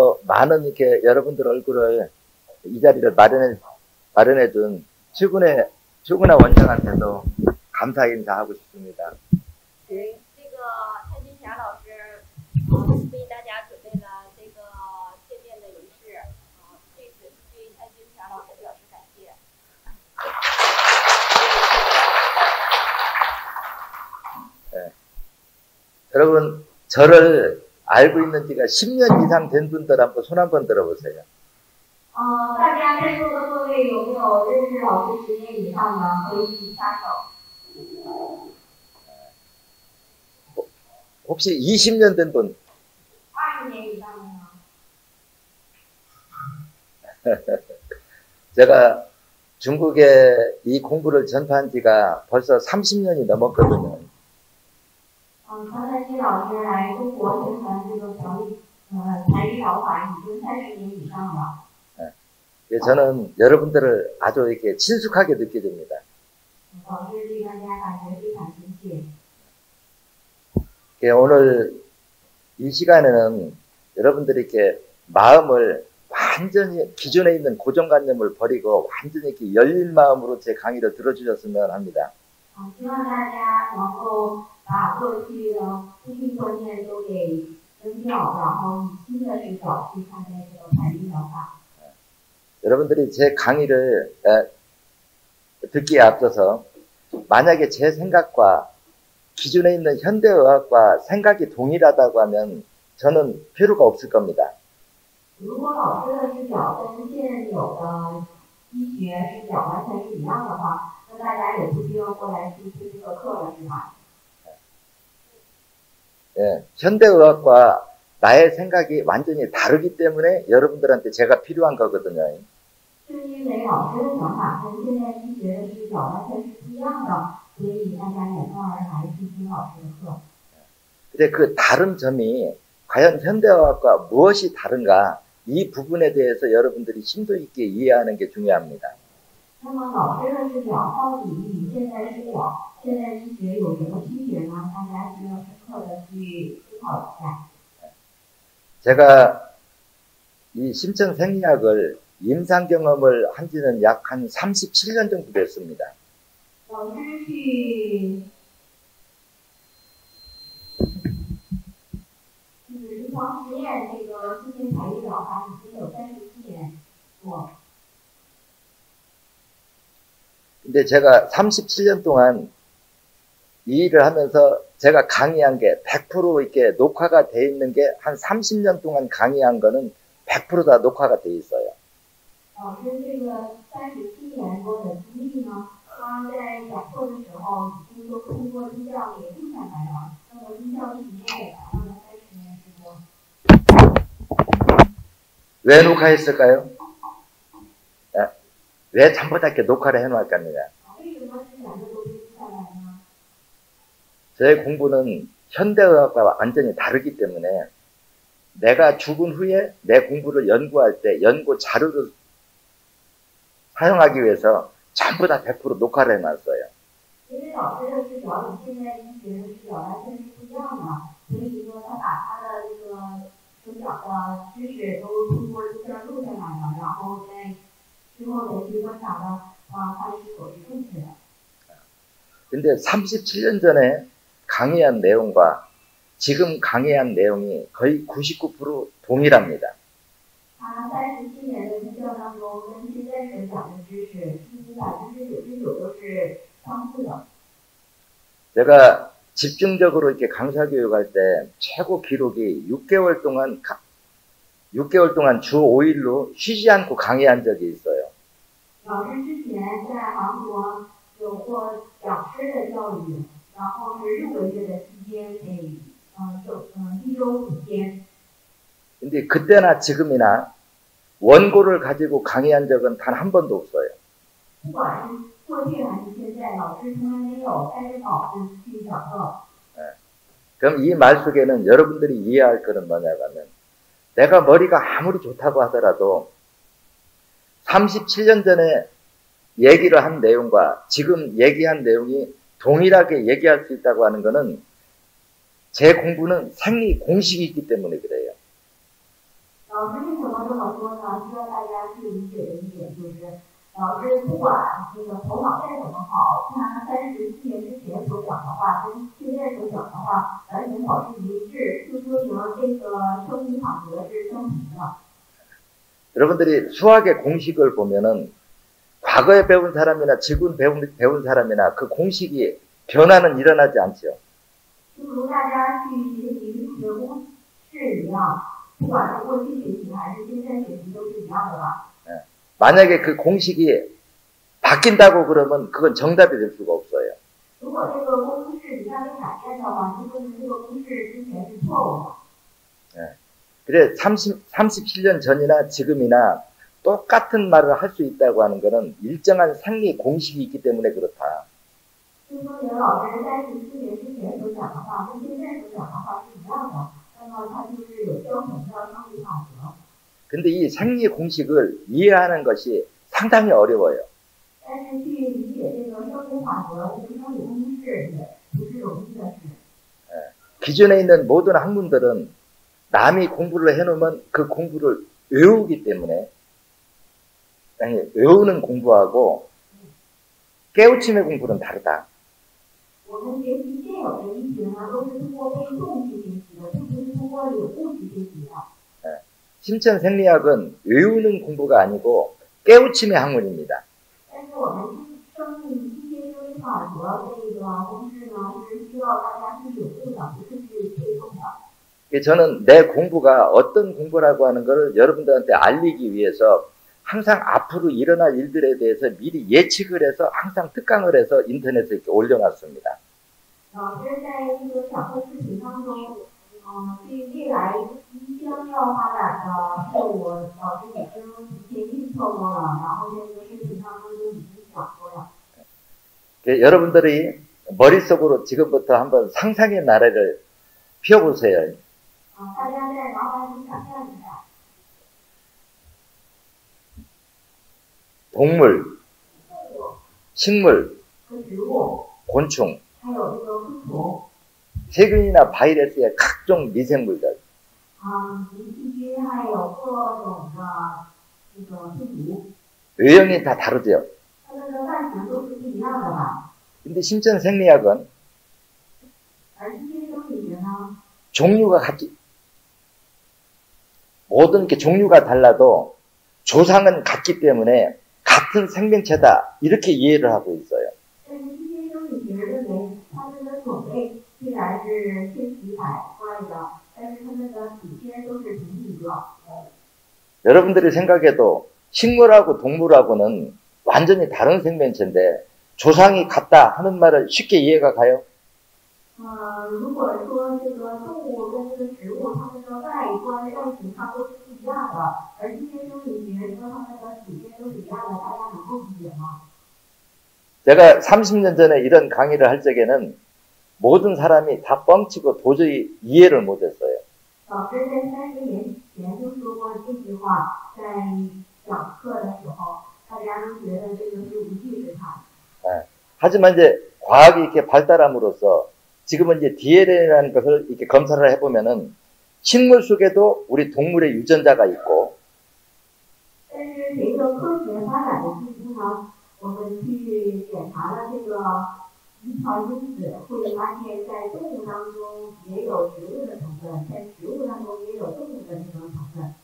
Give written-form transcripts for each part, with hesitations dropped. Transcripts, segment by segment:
또 많은 이렇게 여러분들 얼굴을 이 자리를 마련해준 최군의 원장한테도 감사 인사하고 싶습니다. 这个蔡金霞老师为大家准备了这个见面的仪式对此对蔡金霞老师表示感谢。 네. 여러분 저를 알고 있는 지가 10년 이상 된 분들 한번 손 한번 들어보세요. 大家在座的各位有没有认识老师10年以上的？可以举下手。 혹시 20년 된 분? 20년 이상이요. 제가 중국에 이 공부를 전파한 지가 벌써 30년이 넘었거든요. 曹灿新老师来中国宣传这个才艺疗法已经30年以上了。 저는 여러분들을 아주 이렇게 친숙하게 느껴집니다. 老师对大家感觉非常亲切。 오늘 이 시간에는 여러분들이 이렇게 마음을 완전히 기존에 있는 고정관념을 버리고 완전히 이렇게 열린 마음으로 제 강의를 들어주셨으면 합니다. 希望大家能够把过去的固定观念都给扔掉，然后以新的视角去看待这个才艺疗法。 여러분들이 제 강의를 듣기에 앞서서 만약에 제 생각과 기존에 있는 현대의학과 생각이 동일하다고 하면 저는 필요가 없을 겁니다. 如果老师的视角跟现有的医学视角完全是一样的话，那大家也不需要过来去听这个课了，是吧？ 예, 현대의학과 나의 생각이 완전히 다르기 때문에 여러분들한테 제가 필요한 거거든요. 是因为老师的想法跟现代医学的视角完全是不一样的，所以大家远道而来去听老师的课。 근데 그 다른 점이 과연 현대의학과 무엇이 다른가 이 부분에 대해서 여러분들이 심도 있게 이해하는 게 중요합니다. 那么老师的视角到底与现代视角、现代医学有什么区别呢？大家需要深刻的去思考一下。 제가 이 심층 생리학을 임상 경험을 한 지는 약 한 37년 정도 됐습니다. 老师去临床实验这个新型才艺疗法已经有37年多。 근데 제가 37년 동안 이 일을 하면서 제가 강의한 게 100% 이렇게 녹화가 돼 있는 게 한 30년 동안 강의한 거는 100% 다 녹화가 돼 있어요. 老师这个37年多的经历呢，他在讲课的时候已经都通过音效给录下来了。那么音效一直也达到了30年之多。 왜 녹화했을까요? 왜 전부 다 이렇게 녹화를 해놓을까요? 为什么这两个都录下来呢？ 제 공부는 현대의학과 완전히 다르기 때문에 내가 죽은 후에 내 공부를 연구할 때 연구 자료를 사용하기 위해서 전부 다 100% 녹화를 해놨어요. 因为老师的视角与现代医学的视角完全是不一样的，所以说他把他的这个所讲的知识都通过录像录下来了，然后在之后再去观察的他是否是正确的。 근데 37년 전에 강의한 내용과 지금 강의한 내용이 거의 99% 동일합니다. 他37年的音效当中，跟现在所讲的知识，几乎99%都是相似的。 제가 집중적으로 이렇게 강사 교육할 때 최고 기록이 6개월 동안 주 5일로 쉬지 않고 강의한 적이 있어요. 老师之前在韩国有过讲师的教育，然后是6个月的期间，一周5天。 근데 그때나 지금이나 원고를 가지고 강의한 적은 단 한 번도 없어요. 不管是过去还是现在，老师从来没有带着稿子去讲课。 그럼 이 말 속에는 여러분들이 이해할 것은 뭐냐면 내가 머리가 아무리 좋다고 하더라도 37년 전에 얘기를 한 내용과 지금 얘기한 내용이 동일하게 얘기할 수 있다고 하는 것은 제 공부는 생리 공식이 있기 때문에 그래요. 老师说呢，需要大家去理解的一点就是，老师不管这个头脑再怎么好，他34年之前所讲的话跟现在所讲的话完全保持一致，就说明这个生理法则是相同的。 여러분들이 수학의 공식을 보면은 과거에 배운 사람이나 지금 배운 사람이나 그 공식이 변화는 일어나지 않죠. 就如大家去学习数学公式一样，不管是过去学习还是现在学习都是一样的吧。 만약에 그 공식이 바뀐다고 그러면 그건 정답이 될 수가 없어요. 如果这个公式一旦被改变的话，就说明这个公式之前是错误的。 그래 37년 전이나 지금이나 똑같은 말을 할 수 있다고 하는 것은 일정한 생리 공식이 있기 때문에 그렇다. 就说明老师在34年之前所讲的话跟现在所讲的话是一样的，那么它就是有相同的生理法则。 근데 이 생리 공식을 이해하는 것이 상당히 어려워요. 但是去理解这个生理法则、这个生理公式也不是容易的事。 기존에 있는 모든 학문들은 남이 공부를 해놓으면 그 공부를 외우기 때문에 아니, 외우는 공부하고 깨우침의 공부는 다르다. 我们学习现有的医学呢，都是通过背诵去学习的，并不是通过领悟去学习的。 심천생리학은 외우는 공부가 아니고 깨우침의 학문입니다. 但是我们生理医学生理法则这个公式呢，是需要大家去领悟的，不是去背诵的。 저는 내 공부가 어떤 공부라고 하는 것을 여러분들한테 알리기 위해서 항상 앞으로 일어날 일들에 대해서 미리 예측을 해서 항상 특강을 해서 인터넷에 이렇게 올려놨습니다. 老师在这个讲课视频当中，对未来即将要发展的事物，老师已经提前预测过了，然后在这个视频当中就已经讲过了。 여러분들이 머릿속으로 지금부터 한번 상상의 나래를 펴보세요. 大家在脑海里想象一下， 동물, 식물, 和植物， 곤충, 还有这个昆虫， 세균이나 바이러스의 각종 미생물들. 细菌，还有各种的这个病毒， 외형이 다 다르죠. 它们的外形都是不一样的吧？ 근데 심천생리학은 而这些生理学呢， 종류가 같기, 모든 게 종류가 달라도 조상은 같기 때문에 같은 생명체다 이렇게 이해를 하고 있어요. 但是这些生理学认为，它们的种类虽然是千奇百怪的，但是它们的祖先都是同一个。 여러분들이 생각해도 식물하고 동물하고는 완전히 다른 생명체인데 조상이 같다 하는 말을 쉽게 이해가 가요? 如果说这个动物跟这个植物，它们的外形上都是不一样的，而这些生理学说它们的祖先都是一样的，大家能够理解吗？ 제가 30년 전에 이런 강의를 할 적에는 모든 사람이 다 뻥치고 도저히 이해를 못했어요. 老师在30年前就说过这句话，在讲课的时候，大家都觉得这个是无稽之谈。 하지만 이제 과학이 이렇게 발달함으로써 지금은 이제 DNA라는 것을 이렇게 검사를 해보면은 식물 속에도 우리 동물의 유전자가 있고, 但是随着科学发展的进步呢，我们去检查了这个遗传因子，会发现在动物当中也有植物的成分，在植物当中也有动物的这种成分。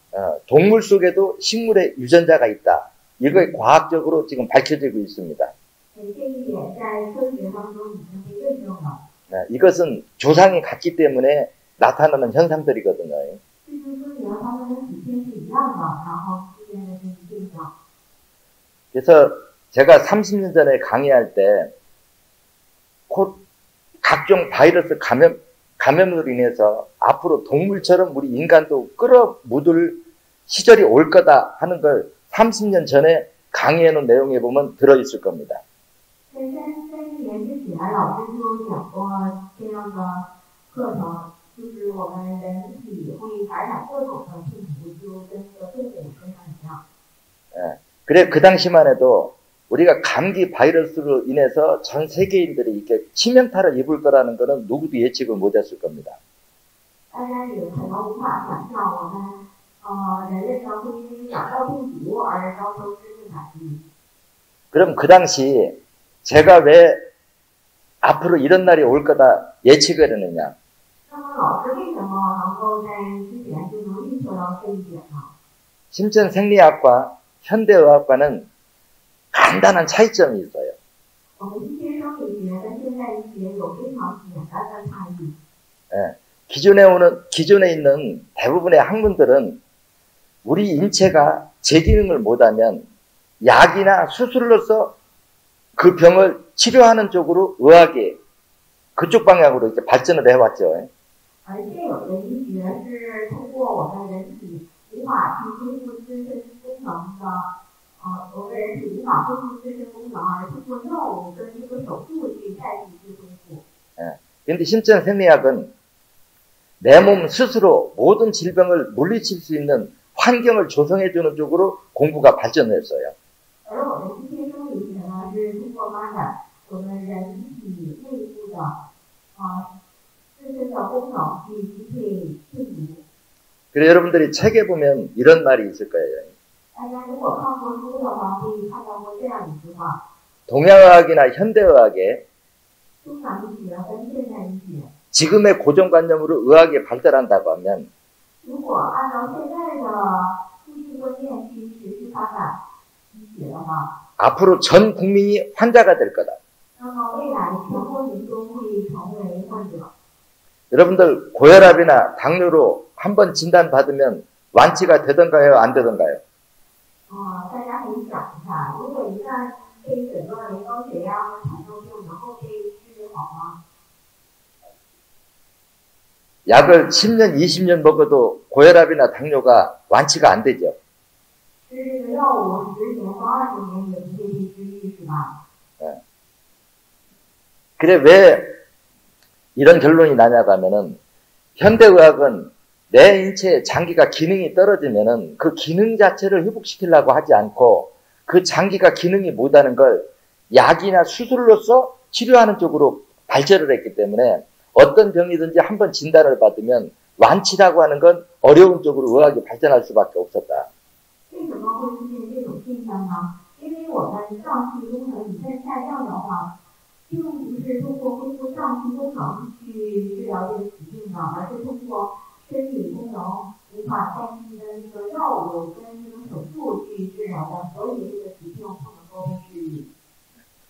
동물 속에도 식물의 유전자가 있다. 이걸 과학적으로 지금 밝혀지고 있습니다. 这一点在科学当中已经被认证了。 이것은 조상이 같기 때문에 나타나는 현상들이거든요. 这就说明他们的祖先是一样的，然后出现的这些现象。 그래서 제가 30년 전에 강의할 때 각종 바이러스 감염으로 인해서 앞으로 동물처럼 우리 인간도 끌어묻을 시절이 올 거다 하는 걸 30년 전에 강의해 놓은 내용에 보면 들어있을 겁니다. 在30年之前，老师就讲过这样的课程，就是我们人体会感染各种的病毒，就跟这个动物身上一样。 그래 그 당시만 해도 우리가 감기 바이러스로 인해서 전 세계인들이 이렇게 치명타를 입을 거라는 것은 누구도 예측을 못했을 겁니다. 大家也可能无法想象，我们人类呢会因为感到病毒而遭受致命打击。 그럼 그 당시 제가 왜 앞으로 이런 날이 올 거다 예측을 했느냐? 那么老师为什么能够在之前就能预测到这一点呢？ 심천 생리학과 현대의학과는 간단한 차이점이 있어요. 我们今天生理学跟现代医学有非常简单的差异。 예, 기존에 있는 대부분의 학문들은 우리 인체가 제 기능을 못하면 약이나 수술로서 그 병을 치료하는 쪽으로 의학이 그쪽 방향으로 이렇게 발전을 해왔죠. 而现有的医学是通过我们人体无法去恢复自身功能的，我们人体无法恢复自身功能，而通过药物跟这个手术去代替去恢复。 그런데 심천 생리학은 내 몸 스스로 모든 질병을 물리칠 수 있는 환경을 조성해주는 쪽으로 공부가 발전했어요. 而我们今天生理学呢，是通过发展我们人体内部的自身的功能去击退病毒。 그래서 여러분들이 책에 보면 이런 말이 있을 거예요. 大家如果看过书的话，可以看到过这样一句话： 동양의학이나 현대의학의 中南医学跟现代医学， 지금의 고정관념으로 의학이 발달한다고 하면 如果按照现在的固定观念去持续发展医学的话， 앞으로 전 국민이 환자가 될 거다. 那么未来全国民都会成为患者。 여러분들 고혈압이나 당뇨로 한번 진단받으면 완치가 되던가요? 안 되던가요? 大家可以想一下，如果一旦被诊断为高血压和糖尿病，能够被治愈好吗？ 약을 10년, 20년 먹어도 고혈압이나 당뇨가 완치가 안 되죠. 吃这个药物10年到20年也不会被治愈，是吧？ 그래 왜 이런 결론이 나냐고 하면은 현대의학은 내 인체의 장기가 기능이 떨어지면은 그 기능 자체를 회복시키려고 하지 않고 그 장기가 기능이 못하는 걸 약이나 수술로서 치료하는 쪽으로 발전을 했기 때문에 어떤 병이든지 한번 진단을 받으면 완치라고 하는 건 어려운 쪽으로 의학이 발전할 수밖에 없었다. 为什么会出现这种现象呢？因为我们脏器功能一旦下降的话，并不是通过恢复脏器功能去治疗这个疾病的，而是通过身体功能无法代替的那个药物跟这个手术去治疗的，所以这个疾病不能够被治愈。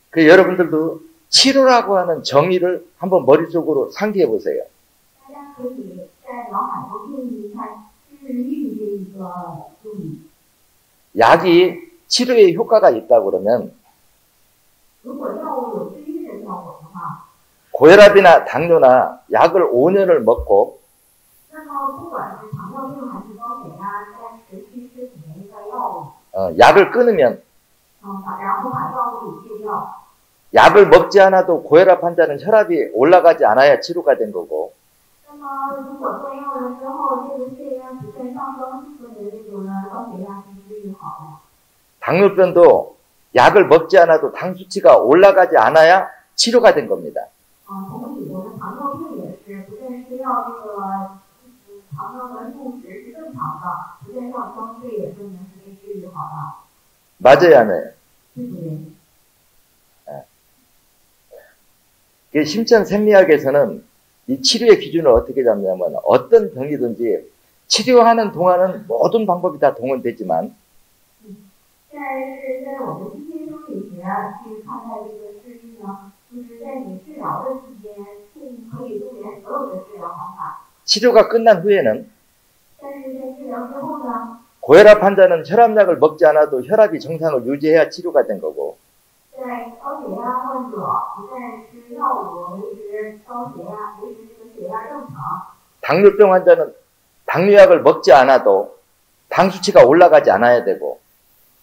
그 여러분들도 치료라고 하는 정의를 한번 머릿속으로 상기해 보세요. 大家可以在脑海中定义一下治愈这一个用语。 약이 치료에 효과가 있다고 그러면 如果药物有治愈的效果的话， 고혈압이나 당뇨나 약을 5년을 먹고 那么不管是糖尿病还是高血压，在持续吃几年的药物， 약을 끊으면 然后把药物给戒掉。 약을 먹지 않아도 고혈압 환자는 혈압이 올라가지 않아야 치료가 된 거고 那么如果断药了之后，这个血压不再上升，说明这个高血压是治愈好了。 당뇨병도 약을 먹지 않아도 당 수치가 올라가지 않아야 치료가 된 겁니다. 同理，我们糖尿病也是，不再吃药，这个糖尿的数值是正常的，不再上升，这也说明是被治愈好了， 맞아요, 안 해요? 对不对？ 심천 생리학에서는 이 치료의 기준을 어떻게 잡냐면 어떤 병이든지 치료하는 동안은 모든 방법이 다 동원되지만 在我们今天生理学去看待这个治愈呢，就是在你治疗的期间，可以动员所有的治疗方法。 치료가 끝난 후에는 但是在治疗之后呢， 고혈압 환자는 혈압약을 먹지 않아도 혈압이 정상을 유지해야 치료가 된 거고 在高血压患者不再吃药物维持高血压，维持这个血压正常。 당뇨병 환자는 당뇨약을 먹지 않아도 당 수치가 올라가지 않아야 되고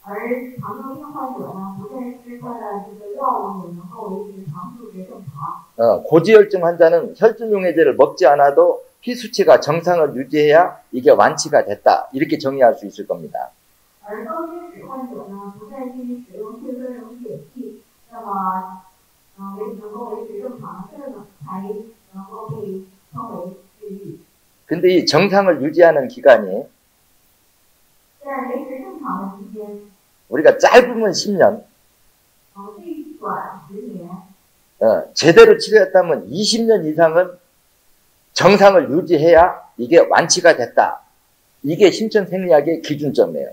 而糖尿病患者呢，不再吃它的这个药物，也能够维持糖数值正常。 고지혈증 환자는 혈전용해제를 먹지 않아도 피 수치가 정상을 유지해야 이게 완치가 됐다. 이렇게 정의할 수 있을 겁니다. 而高血脂患者呢，不再去使用血栓溶解剂，那么能够维持正常的肾呢，才能够被称为治愈。 근데 이 정상을 유지하는 기간이 在维持正常的期间， 우리가 짧으면 10년, 最短10年， 제대로 치료했다면 20년 이상은 정상을 유지해야 이게 완치가 됐다. 이게 신천생리학의 기준점이에요.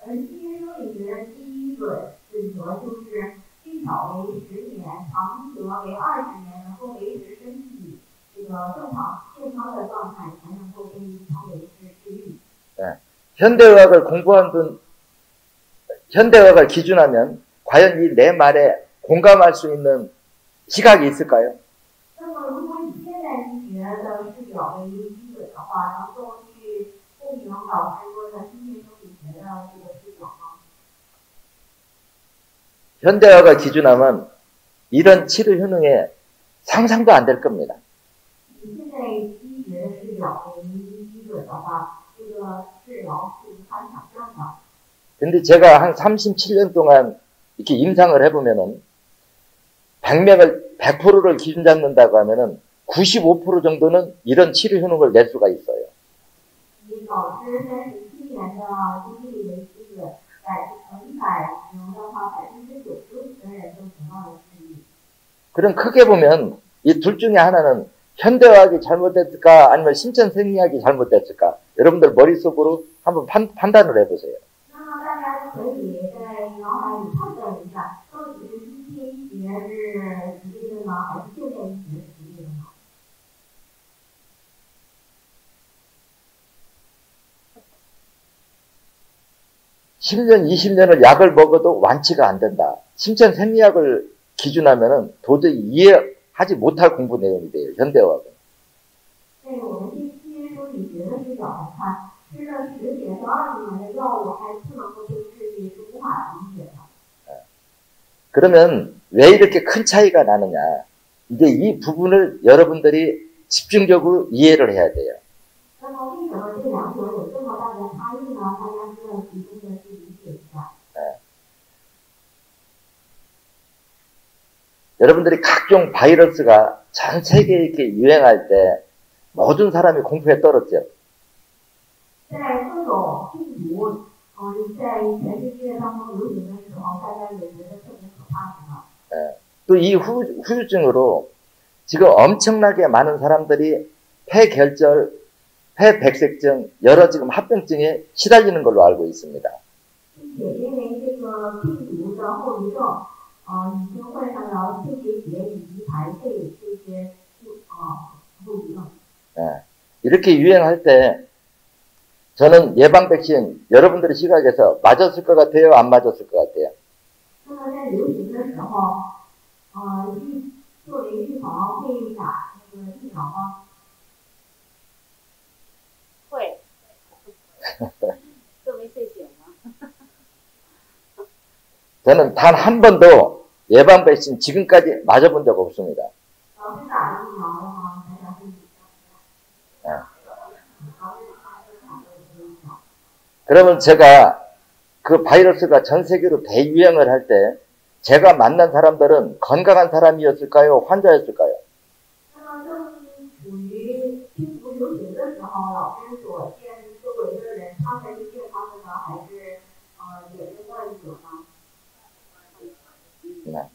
新生理学第一准则就是最少为10年，长则为20年，能够维持身体这个正常健康的状态，才能够被称为是治愈。 현대의학을 공부한 분, 현대의학을 기준하면 과연 이 내 말에 공감할 수 있는 시각이 있을까요? 那么，如果以现代医学的视角为基准的话，能够去共鸣老师说的新生理学的这个视角吗？ 현대의학을 기준하면 이런 치료 효능에 상상도 안 될 겁니다. 以现代医学的视角为基准的话，这个治疗是无法想象的。 근데 제가 한 37년 동안 이렇게 임상을 해보면은 100명을 100%를 기준 잡는다고 하면은 95% 정도는 이런 치료 효능을 낼 수가 있어요. 以老师37年的经历为基准，100名的话，95%的人都得到了治愈。 그럼 크게 보면 이 둘 중에 하나는 현대의학이 잘못됐을까 아니면 신천생리학이 잘못됐을까? 여러분들 머릿속으로 한번 판단을 해보세요. 那么大家就可以在脑海里判断一下，到底是新天医学是直立的呢，还是现代医学是直立的呢？ 10년, 20년을 약을 먹어도 완치가 안 된다. 신천생리학을 기준하면은 도저히 이해하지 못할 공부 내용이 돼요. 현대의학은. 在我们新生理学的视角来看，吃了10年到20年的药物还不能够被治愈，是无法理解的。 그러면 왜 이렇게 큰 차이가 나느냐. 이제 이 부분을 여러분들이 집중적으로 이해를 해야 돼요. 那么为什么这两者有这么大的差异呢？大家需要集中的去理解一下。 여러분들이 각종 바이러스가 전 세계에 이렇게 유행할 때 모든 사람이 공포에 떨었죠. 在各种病毒，在全世界当中流行的时候，大家也觉得特别可怕，是吧？ 또 이 후유증으로 지금 엄청나게 많은 사람들이 폐결절, 폐백색증, 여러 지금 합병증에 시달리는 걸로 알고 있습니다. 并且因为这个病毒的后遗症，已经患上了肺结节以及排废这些后遗症。 이렇게 유행할 때 저는 예방 백신 여러분들의 시각에서 맞았을 것 같아요? 안 맞았을 것 같아요? 那么在流行的时候，作为预防会打那个疫苗吗？会，都没睡醒吗？ 저는 단 한 번도 예방 백신 지금까지 맞아본 적 없습니다. 老师打了疫苗的话，大家会比较 그러면 제가 그 바이러스가 전 세계로 대유행을 할 때 제가 만난 사람들은 건강한 사람이었을까요? 환자였을까요? 那么正处于病毒流行的时候，老师所见周围的人，他们是健康的呢，还是也是患者呢？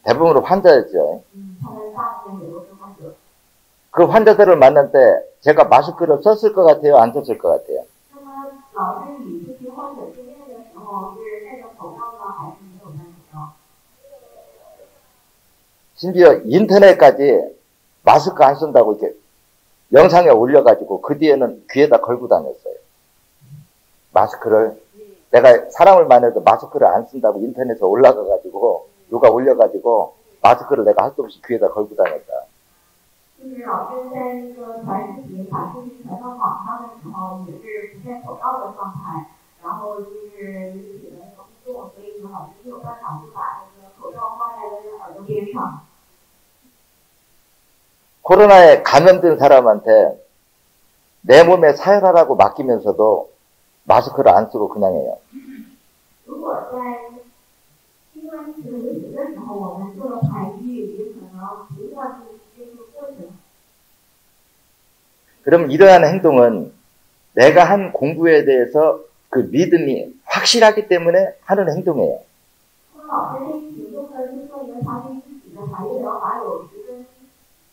대부분 환자였죠. 他们大部分也都是患者。 그 환자들을 만날 때 제가 마스크를 썼을 것 같아요? 안 썼을 것 같아요? 那么老师与这些患者见面的时候，是戴着口罩呢，还是没有戴口罩？ 심지어 인터넷까지 마스크 안 쓴다고 이렇게 영상에 올려가지고 그 뒤에는 귀에다 걸고 다녔어요. 마스크를 내가 사람을 만나도 마스크를 안 쓴다고 인터넷에 올라가가지고 누가 올려가지고 마스크를 내가 할 수 없이 귀에다 걸고 다녔다. 就是老师在那个传视频把视频传到网上的时候，也是不戴口罩的状态，然后就是引起了那个轰动，所以说老师没有办法就把那个口罩放在了耳朵边上。 코로나에 감염된 사람한테 내 몸에 사혈하라고 맡기면서도 마스크를 안 쓰고 그냥 해요. 如果在新冠疫情流行的时候，我们做了排序，也可能不断地接触过程。 그럼 이러한 행동은 내가 한 공부에 대해서 그 믿음이 확실하기 때문에 하는 행동이에요. 老师这一题用的是说明他对自己的才艺表达有十分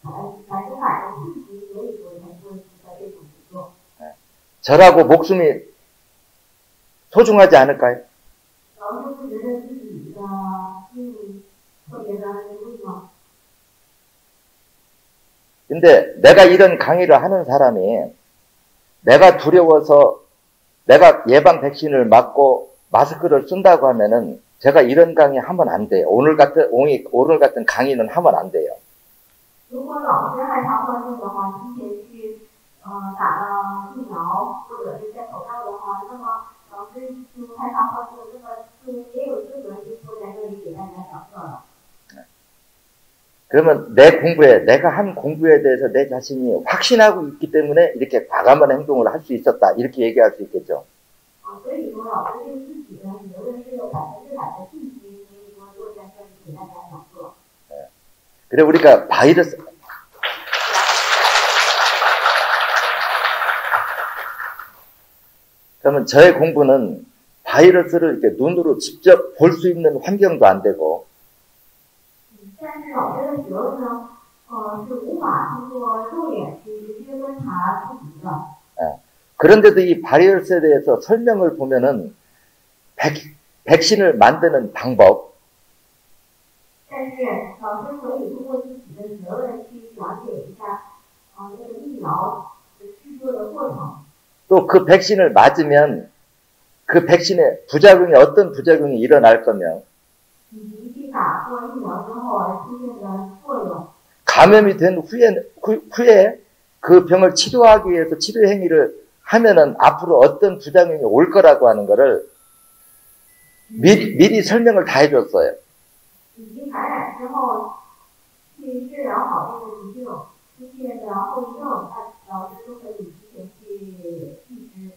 百分的信心，所以说才做出的这种举动。 저라고 목숨이 소중하지 않을까요? 老师不觉得自己的命特别的珍贵吗？ 근데 내가 이런 강의를 하는 사람이 내가 두려워서 내가 예방 백신을 맞고 마스크를 쓴다고 하면은 제가 이런 강의 하면 안 돼요. 오늘 같은 강의는 하면 안 돼요. 如果老师害怕患病的话，提前去打了疫苗或者是戴口罩的话，那么老师就害怕患病，那么就没有资格去坐在这里给大家讲课了。 그러면 내가 한 공부에 대해서 내 자신이 확신하고 있기 때문에 이렇게 과감한 행동을 할 수 있었다. 이렇게 얘기할 수 있겠죠. 所以说老师对自己的理论是有100%的信心，所以说坐在这里给大家讲课。 그래 우리가 바이러스 그러면 저의 공부는 바이러스를 이렇게 눈으로 직접 볼 수 있는 환경도 안 되고 但是老师的学问呢，是无法通过肉眼去直接观察自己的。 그런데도 이 바이러스에 대해서 설명을 보면은 백신을 만드는 방법 但是老师可以通过自己的学问去了解一下，这个疫苗的制作的过程。 또 그 백신을 맞으면 그 백신의 부작용이 어떤 부작용이 일어날 거며 以及去打过疫苗之后而出现的作用。 감염이 된 후에 그 병을 치료하기 위해서 치료 행위를 하면은 앞으로 어떤 부작용이 올 거라고 하는 거를 미리 설명을 다 해줬어요. 以及感染之后去治疗好这个疾病出现的后遗症，老师都可以提前去预知。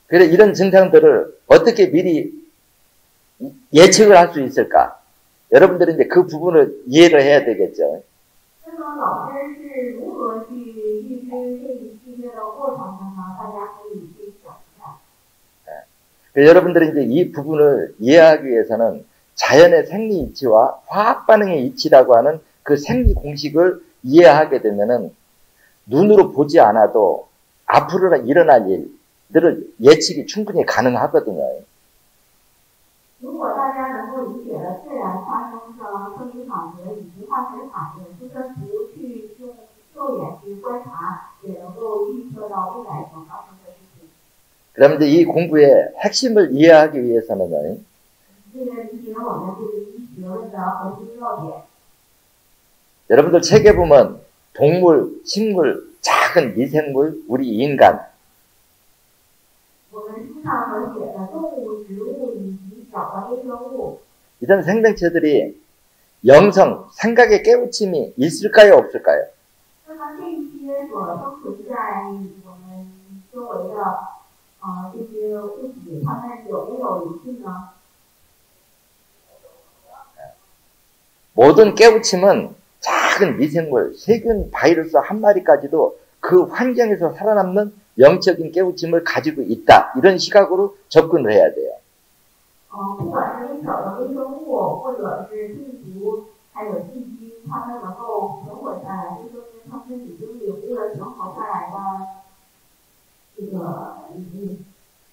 그래서 이런 증상들을 어떻게 미리 예측을 할 수 있을까? 여러분들이 이제 그 부분을 이해를 해야 되겠죠. 那么老师是如何去预知这一系列的过程的呢？大家可以去想一下。 여러분들이 이제 이 부분을 이해하기 위해서는 자연의 생리 이치와 화학 반응의 이치라고 하는 그 생리 공식을 이해하게 되면은 눈으로 보지 않아도 앞으로 일어날 일들을 예측이 충분히 가능하거든요. 如果大家能够理解了自然发生的生理反应以及化学反应，就算不去用肉眼去观察，也能够预测到未来所发生的事情。 그럼 이제 이 공부의 핵심을 이해하기 위해서는 为了理解我们这个医学问的核心要点， 여러분들 책에 보면 동물, 식물, 작은 미생물, 우리 인간 我们书上所写的动物、植物以及小的微生物， 이런 생명체들이 영성, 생각의 깨우침이 있을까요, 없을까요? 那么这一些所生存在我们周围的这些物体，它们有没有灵性呢？ 모든 깨우침은 작은 미생물, 세균, 바이러스 한 마리까지도 그 환경에서 살아남는 영적인 깨우침을 가지고 있다. 이런 시각으로 접근을 해야 돼요. 不管是微小的微生物，或者是病毒，还有细菌，它们能够存活下来，就说明它们已经领悟了存活下来的这个理念。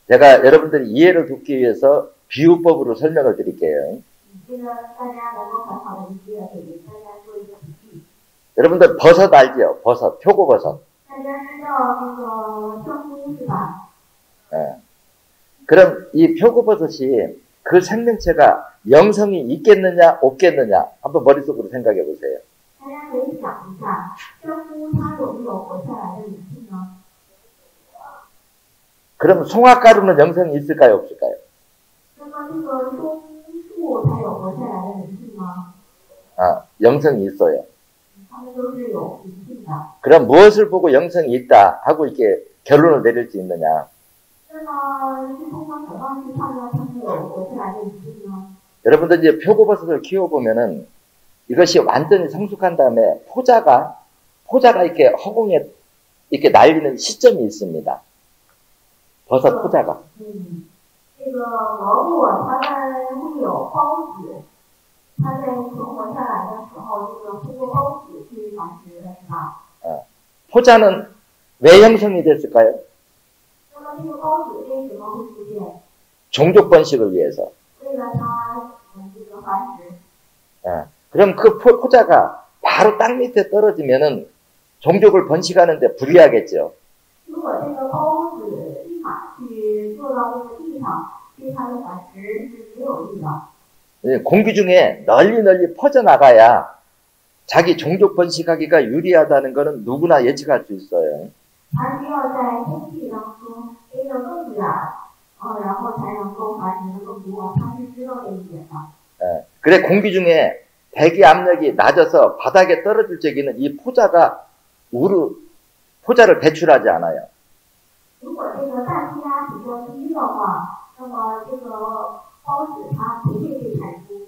제가 여러분들이 이해를 돕기 위해서 비유법으로 설명을 드릴게요. 这个大家能够很好的理解，给大家做一个比喻。 여러분들 버섯 알죠? 버섯, 표고버섯. 大家知道那个香菇是吧？ 그럼 이 표고버섯이 그 생명체가 영성이 있겠느냐, 없겠느냐, 한번 머릿속으로 생각해 보세요. 大家可以想一下，香菇它有没有活下来的灵性呢？ 그럼 송화가루는 영성이 있을까요, 없을까요? 那么这个松树它有活下来的灵性吗？ 영성이 있어요. 它们都是有灵性的。 그럼 무엇을 보고 영성이 있다 하고 이렇게 결론을 내릴 수 있느냐? 那么是通过什么去判断它们有活下来的灵性呢？ 여러분들 이제 표고버섯을 키워보면은 이것이 완전히 성숙한 다음에 포자가 이렇게 허공에 이렇게 날리는 시점이 있습니다. 버섯 포자가. 这个蘑菇它们会有孢子，它在存活下来的时候，这个通过孢子去繁殖的是吧？ 포자는 왜 형성이 됐을까요? 那么这个孢子为什么会出现？ 종족 번식을 위해서. 为了它这个繁殖。 그럼 그 포자가 바로 땅 밑에 떨어지면은 종족을 번식하는데 불리하겠죠. 如果这个孢子立马去落到这个地上，对它的繁殖是没有益的。 공기 중에 널리 퍼져나가야 자기 종족 번식하기가 유리하다는 것은 누구나 예측할 수 있어요. 它需要在空气当中飞得更远，然后才能够繁殖的更多。它是知道这一点的。 그래 공기 중에 대기 압력이 낮아서 바닥에 떨어질 적에는 이 포자가 포자를 배출하지 않아요. 如果这个大气压比较低的话，那么这个孢子它不会被排出。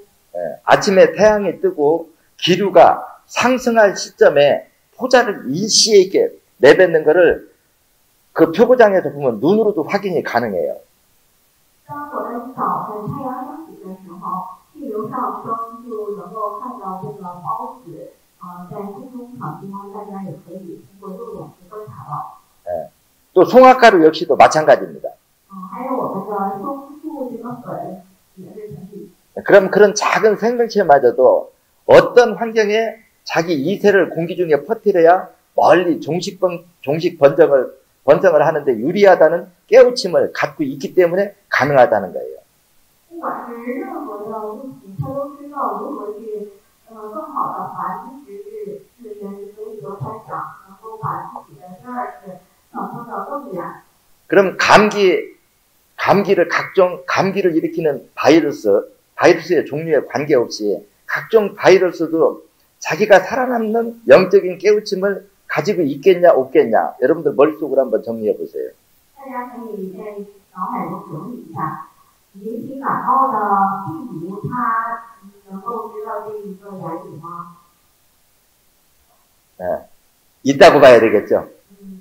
아침에 태양이 뜨고 기류가 상승할 시점에 포자를 일시에 이렇게 내뱉는 것을 그 표고장에서 보면 눈으로도 확인이 가능해요. 当我们早晨太阳升起的时候，气流上升就能够看到这个孢子在空中传播，大家也可以通过肉眼去观察到。 또 송화가루 역시도 마찬가지입니다. 还有我们的松树这个粉也是成立。 그럼 그런 작은 생명체마저도 어떤 환경에 자기 이세를 공기 중에 퍼뜨려야 멀리 종식 번성을 하는데 유리하다는 깨우침을 갖고 있기 때문에 가능하다는 거예요. 不管是任何的物体，它都知道如何去更好的繁殖自身，所以说它想能够把自己的第二次传播到更远。 그럼 감기를 일으키는 바이러스의 종류에 관계없이 각종 바이러스도 자기가 살아남는 영적인 깨우침을 가지고 있겠냐 없겠냐 여러분들 머릿속으로 한번 정리해 보세요. 大家可以在脑海中整理一下，引起感冒的病毒，它能够知道这一个原理吗？ 있다고 봐야 되겠죠.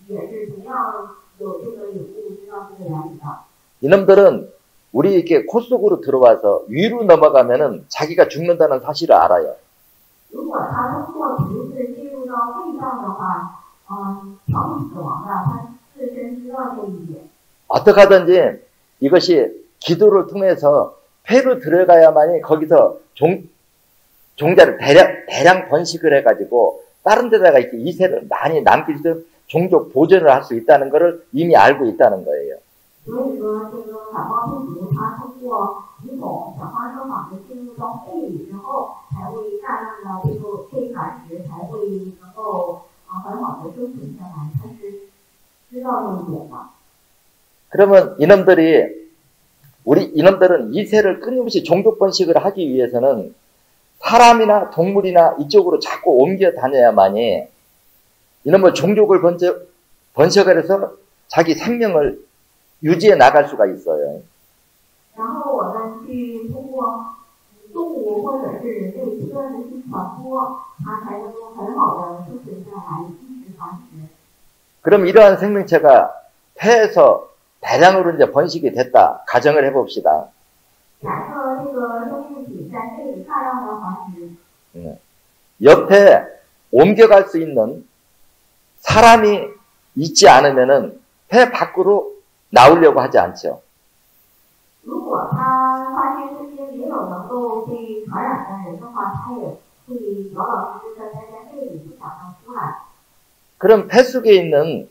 也是同样有这个领悟，知道这个原理的。 이놈들은 우리 이렇게 코 속으로 들어와서 위로 넘어가면은 자기가 죽는다는 사실을 알아요. 如果它通过鼻子进入到胃脏的话，条件死亡的，它自身知道这一点。 어떻게 하든지 이것이 기도를 통해서 폐로 들어가야만이 거기서 종자를 대량 번식을 해가지고 다른 데다가 이렇게 이세를 많이 남길 수 종족 보존을 할 수 있다는 것을 이미 알고 있다는 거예요. 所以说，这个感冒病毒它通过鼻孔小花生网的进入到肺里之后，才会大量的这个被繁殖，才会能够很好的生存下来。它是知道这一点的。 그러면 이놈들은 이세를 끊임없이 종족 번식을 하기 위해서는 사람이나 동물이나 이쪽으로 자꾸 옮겨 다녀야만이 이놈의 종족을 번식을 해서 자기 생명을 유지해 나갈 수가 있어요. 然后我们去通过动物或者是人类不断的去传播，它才能够很好的生存下来，一直繁殖。 그럼 이러한 생명체가 폐에서 대량으로 이제 번식이 됐다 가정을 해봅시다. 假设这个生命体在肺里大量的繁殖， 옆에 옮겨갈 수 있는 사람이 있지 않으면은 폐 밖으로 나오려고 하지 않죠. 如果它发现身边没有能够被传染的人的话，它也会老老实实的待在肺里，不想要出来。 그럼 폐 속에 있는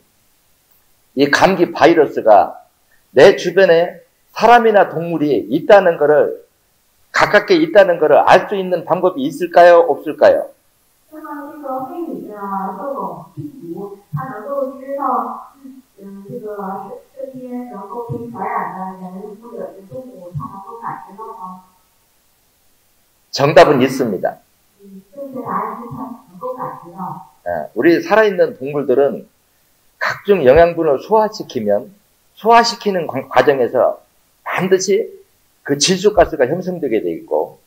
이 감기 바이러스가 내 주변에 사람이나 동물이 있다는 것을 가깝게 있다는 것을 알 수 있는 방법이 있을까요? 없을까요? 那么这个肺里的各种病毒，它能够知道，这个身边能够被传染的人或者是动物，它能够感知到吗？ 정답은 있습니다. 正确答案是它能够感知到。 우리 살아있는 동물들은 각종 영양분을 소화시키는 과정에서 반드시 그 질소가스가 형성되게 돼 있고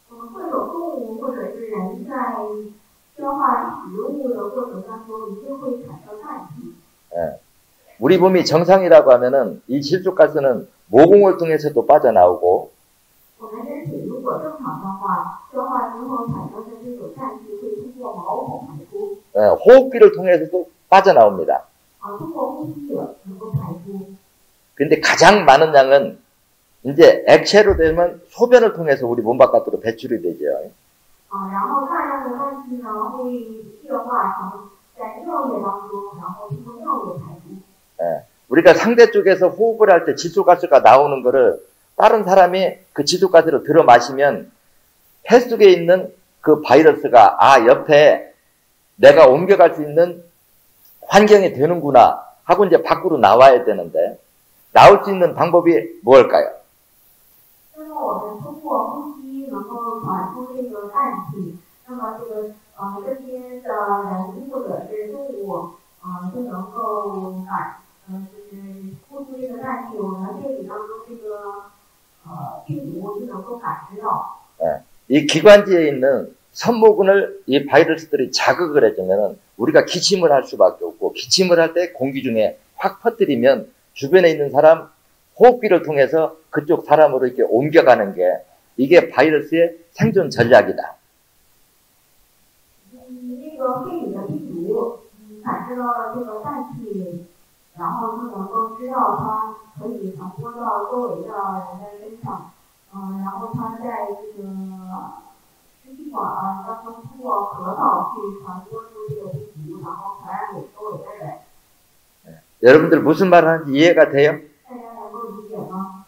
各种动物或者是人在消化食物的过程当中，一定会产生氮气。 우리 몸이 정상이라고 하면은 이 질소가스는 모공을 통해서도 빠져나오고 我们身体如果正常的话，消化之后产生的这种氮气会通过毛孔排出， 호흡기를 통해서도 빠져나옵니다. 通过呼吸能够排出。 근데 가장 많은 양은 이제 액체로 되면 소변을 통해서 우리 몸 바깥으로 배출이 되죠. 然后大量的氮气呢会液化成在尿液当中，然后通过尿液排出。 우리가 상대 쪽에서 호흡을 할 때 질소가스가 나오는 거를 다른 사람이 그 질소가스를 들어 마시면 폐 속에 있는 그 바이러스가 옆에 내가 옮겨갈 수 있는 환경이 되는구나 하고 이제 밖으로 나와야 되는데 나올 수 있는 방법이 무엇일까요? 那么我们通过呼吸能够传出这个氮气，那么这个这些的人或者是动物就能够就是呼出这个氮气，我们身体当中这个病毒就能够感知到。 이 기관지에 있는 선모근을 이 바이러스들이 자극을 해주면은 우리가 기침을 할 수밖에 없고 기침을 할 때 공기 중에 확 퍼뜨리면 주변에 있는 사람 호흡기를 통해서 그쪽 사람으로 이렇게 옮겨가는 게 이게 바이러스의 생존 전략이다. 这个肺里的病毒感知到了这个氮气，然后就能够知道它可以传播到周围的人的身上，然后它在这个支气管当中通过咳嗽去传播出这个病毒，然后传染给周围的人。 여러분들 무슨 말 하는지 이해가 돼요? 大家能够理解吗？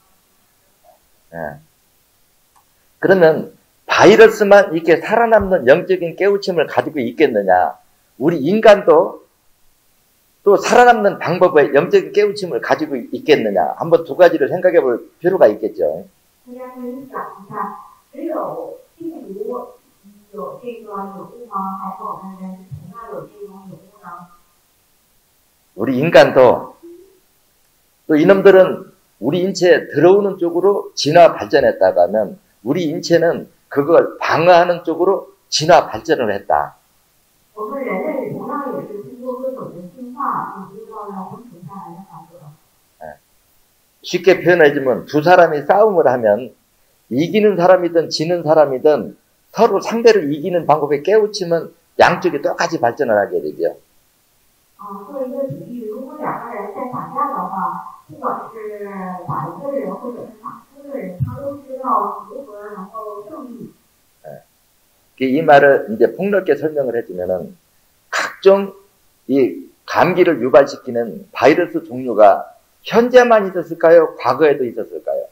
그러면 바이러스만 이렇게 살아남는 영적인 깨우침을 가지고 있겠느냐? 우리 인간도 또 살아남는 방법의 영적인 깨우침을 가지고 있겠느냐? 한번 두 가지를 생각해 볼 필요가 있겠죠. 大家可以想一下，只有病毒有这个有误吗？还是我们人同样有这种有误呢？ 우리 인간도 또 이놈들은 우리 인체에 들어오는 쪽으로 진화 발전했다고 하면 우리 인체는 그걸 방어하는 쪽으로 진화 발전을 했다. 我们人类同样也是通过各种的进化，得到了生存下来的法则。 쉽게 표현해주면 두 사람이 싸움을 하면 이기는 사람이든 지는 사람이든 서로 상대를 이기는 방법에 깨우치면 양쪽이 똑같이 발전을 하게 되죠. 做一个比喻，如果两个人在打架的话，不管是打赢的人或者是打输的人，他都知道如何能够胜利。 이 말을 이제 폭넓게 설명을 해주면은 각종 이 감기를 유발시키는 바이러스 종류가 현재만 있었을까요? 과거에도 있었을까요?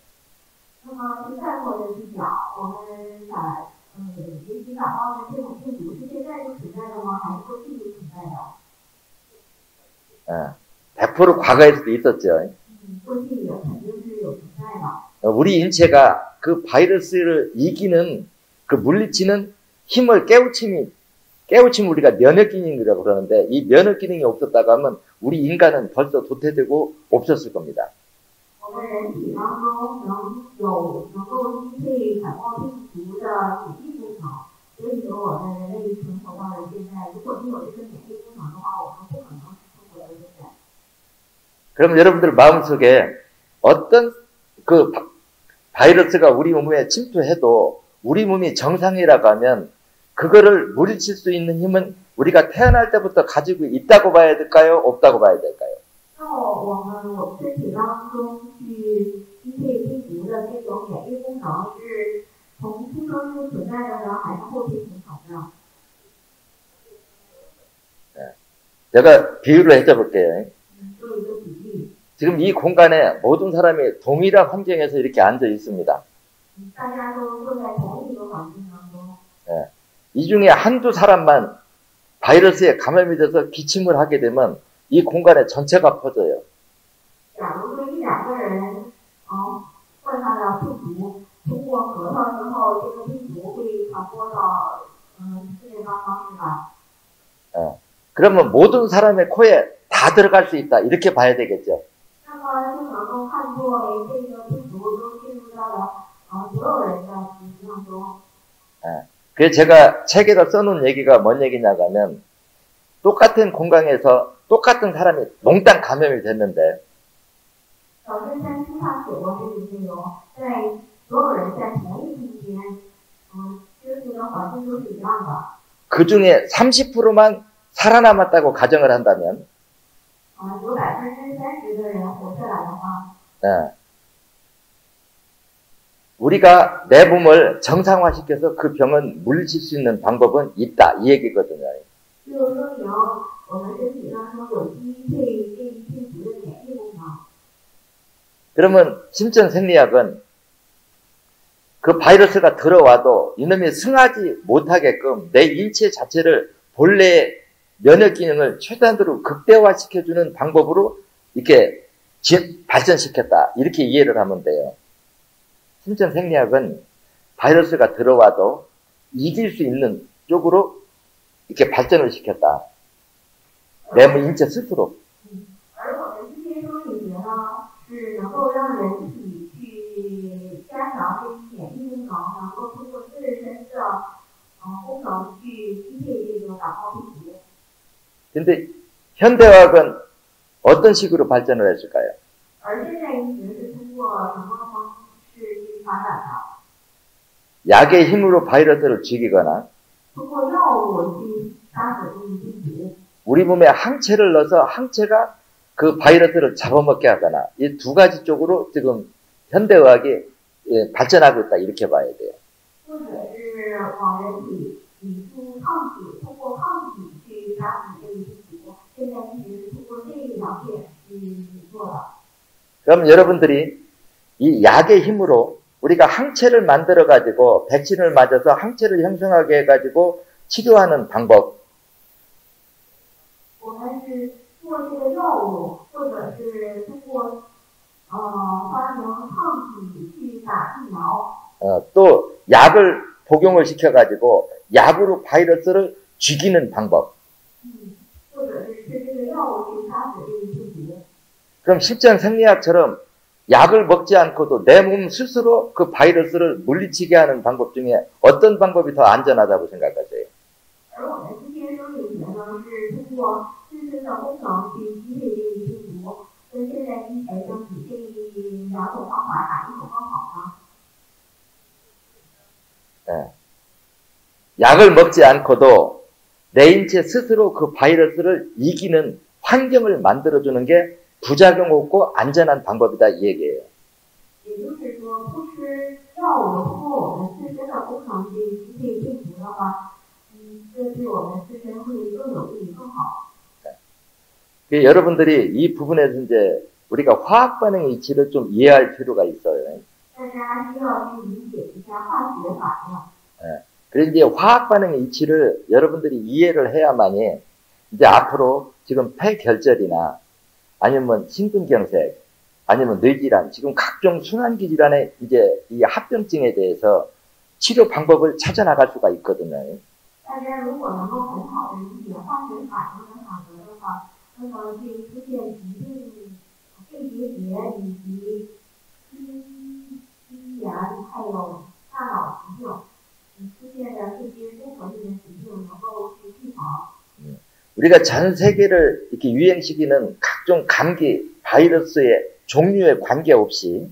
那么从概括的去讲，我们尤其感冒的这种病毒是现在就存在的吗？还是过去就存在的？ 100% 과거에서도 있었죠. 过去也肯定是有存在的。 우리 인체가 그 바이러스를 이기는 그 물리치는 힘을 깨우침 우리가 면역 기능이라고 그러는데 이 면역 기능이 없었다고 하면 우리 인간은 벌써 도태되고 없었을 겁니다. 我们人体当中能够击退感冒病毒的免疫功能，所以说我们人类存活到了现在。如果没有这个免疫功能的话，我们不可能存活到现在。 그럼 여러분들 마음속에 어떤 그 바이러스가 우리 몸에 침투해도 우리 몸이 정상이라고 하면 그거를 물리칠 수 있는 힘은 우리가 태어날 때부터 가지고 있다고 봐야 될까요? 없다고 봐야 될까요? 那我们身体当中去击退病毒的这种免疫功能是从出生就存在的呢，还是后天形成的？ 제가 비유를 해줘볼게요. 做一个比喻， 지금 이 공간에 모든 사람이 동일한 환경에서 이렇게 앉아 있습니다. 大家都坐在同一个环境当中。 이 중에 한두 사람만 바이러스에 감염이 돼서 기침을 하게 되면 이 공간에 전체가 퍼져요. 假如说一两个人患上了病毒，通过咳嗽之后，这个病毒会传播到四面八方，是吧？ 그러면 모든 사람의 코에 다 들어갈 수 있다 이렇게 봐야 되겠죠. 那么就能够看作为这个病毒都进入到了所有人的体质当中。 그래서 제가 책에다 써놓은 얘기가 뭔 얘기냐고 하면 똑같은 공간에서 똑같은 사람이 몽땅 감염이 됐는데 老师在书上写过这个内容，在所有人在同一空间，接触的环境都是一样的。 그 중에 30%만 살아남았다고 가정을 한다면 有30%的人活下来的话， 우리가 내 몸을 정상화시켜서 그 병은 물리칠 수 있는 방법은 있다 이 얘기거든요. 就说明我们身体当中有基因对这一病毒的免疫功能。 그러면 심전 생리학은 그 바이러스가 들어와도 이놈이 승하지 못하게끔 내 인체 자체를 본래의 면역 기능을 최단으로 극대화시켜주는 방법으로 이렇게 발전시켰다. 이렇게 이해를 하면 돼요. 심전 생리학은 바이러스가 들어와도 이길 수 있는 쪽으로 이렇게 발전을 시켰다. 내 몸 인체 스스로. 而我们今天说理学呢，是能够让人体去加强这一免疫功能，能够通过自身的功能去击退这个感冒病毒。 근데 현대화학은 어떤 식으로 발전을 했을까요? 而现代医学是通过什么方式去发展的？ 약의 힘으로 바이러스를 죽이거나 通过药物去杀死这一病毒。 우리 몸에 항체를 넣어서 항체가 그 바이러스를 잡아먹게 하거나 이 두 가지 쪽으로 지금 현대의학이 발전하고 있다 이렇게 봐야 돼요. 或者是往人体引出抗体，通过抗体去杀死这一病毒。现在医学是通过这两点去做的。 그럼 여러분들이 이 약의 힘으로 우리가 항체를 만들어 가지고 백신을 맞아서 항체를 형성하게 해 가지고 치료하는 방법 我们是通过这个药物，或者是通过发明抗体去打疫苗。 또 약을 복용을 시켜 가지고 약으로 바이러스를 죽이는 방법. 或者是吃这个药物去杀死这一病毒。 그럼 실전 생리학처럼 약을 먹지 않고도 내 몸 스스로 그 바이러스를 물리치게 하는 방법 중에 어떤 방법이 더 안전하다고 생각하세요? 而我们今天生理学呢，是通过自身的功能去击退这一病毒，跟现在医学相比，这两种方法哪一种更好呢？ 약을 먹지 않고도 내 인체 스스로 그 바이러스를 이기는 환경을 만들어주는 게 부작용 없고 안전한 방법이다 이 얘기예요. 也就是说，不吃药物，通过我们自身的功能去击退病毒的话，这对我们自身会更有利、更好。 여러분들이 이 부분에서 이제 우리가 화학 반응의 이치를 좀 이해할 필요가 있어요. 大家需要去理解一下化学反应。 그래서 이제 화학 반응의 이치를 여러분들이 이해를 해야만이 이제 앞으로 지금 폐결절이나 아니면 심근경색 아니면 뇌질환 지금 각종 순환기 질환의 이제 이 합병증에 대해서 치료 방법을 찾아 나갈 수가 있거든요. 大家如果能够很好的理解化学反应的法则的话，那么对于出现疾病、肺结节以及心炎还有大脑疾病，出现的这些综合性的疾病能够去预防。 우리가 전 세계를 이렇게 유행시키는 각종 감기 바이러스의 종류에 관계없이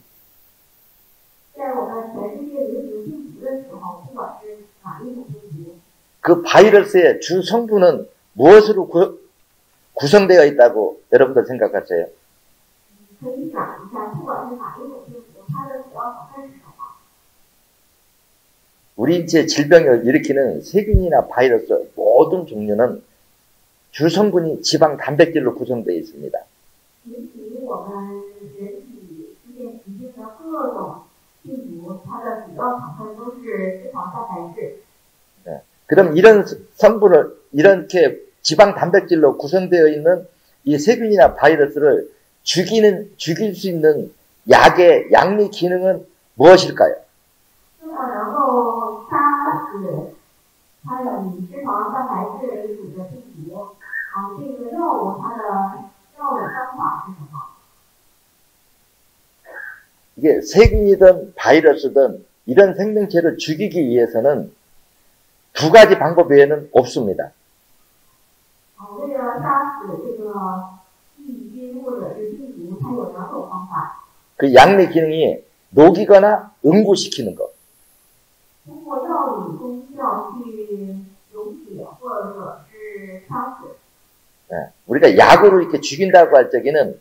在我们全世界流行病毒的时候，不管是哪一种病毒， 그 바이러스의 주 성분은 무엇으로 구성되어 있다고 여러분들 생각하세요? 可以想一下，不管是哪一种病毒，它的主要成分是什么？ 우리 인체 질병을 일으키는 세균이나 바이러스 모든 종류는 주 성분이 지방 단백질로 구성되어 있습니다. 引起我们人体出现疾病的各种病毒，它的主要成分都是脂肪蛋白质。 그럼 이런 성분을 이렇게 지방 단백질로 구성되어 있는 이 세균이나 바이러스를 죽일 수 있는 약의 양리 기능은 무엇일까요? 那么能够杀死它以脂肪蛋白质为主的病毒，这个药物它的药物方法是什么？ 이게 세균이든 바이러스든 이런 생명체를 죽이기 위해서는 두 가지 방법 외에는 없습니다. 为了杀死这个细菌或者是病毒，它有两种方法。 그 양리 기능이 녹이거나 응고시키는 것. 通过药理功效去溶解或者是杀死。 우리가 약으로 이렇게 죽인다고 할 적에는